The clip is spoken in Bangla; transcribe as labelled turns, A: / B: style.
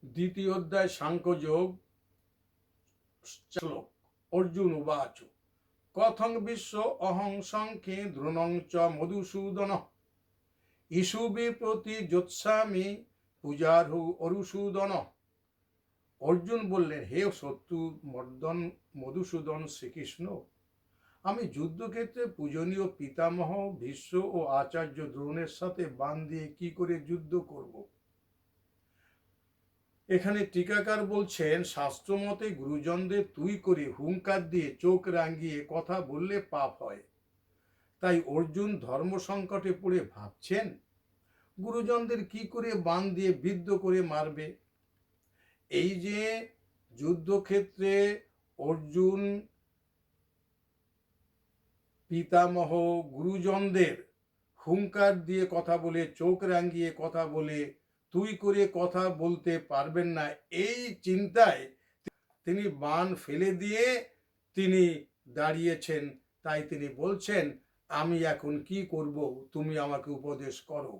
A: দ্বিতীয় অধ্যায় সাংখ্যযোগ শ্লোক। অর্জুন উবাচ কথং বিশ্ব অহং সংখ্যে দ্রোণং চ মধুসূদন ইষুবি প্রতি যোৎসামি পূজারহু অরুসূদন। অর্জুন বললেন, হে শত্রু মর্দন মধুসূদন শ্রীকৃষ্ণ, আমি যুদ্ধক্ষেত্রে পূজনীয় পিতামহ ভীষ্ম ও আচার্য দ্রোণের সাথে বান দিয়ে কি করে যুদ্ধ করব। এখানে টিকাকার বলছেন, শাস্ত্রমতে গুরুজনদের তুই করে হুঙ্কার দিয়ে চোখ রাঙিয়ে কথা বললে পাপ হয়। তাই অর্জুন ধর্ম সংকটে পড়ে ভাবছেন গুরুজনদের কি করে বান দিয়ে বিদ্ধ করে মারবে। এই যে যুদ্ধক্ষেত্রে অর্জুন পিতামহ গুরুজনদের হুঙ্কার দিয়ে কথা বলে চোখ রাঙিয়ে কথা বলে তুই করে কথা বলতে পারবেন না, এই চিন্তায় তিনি বান ফেলে দিয়ে তিনি দাঁড়িয়েছেন। তাই তিনি বলছেন, আমি এখন কি করব, তুমি আমাকে উপদেশ করো।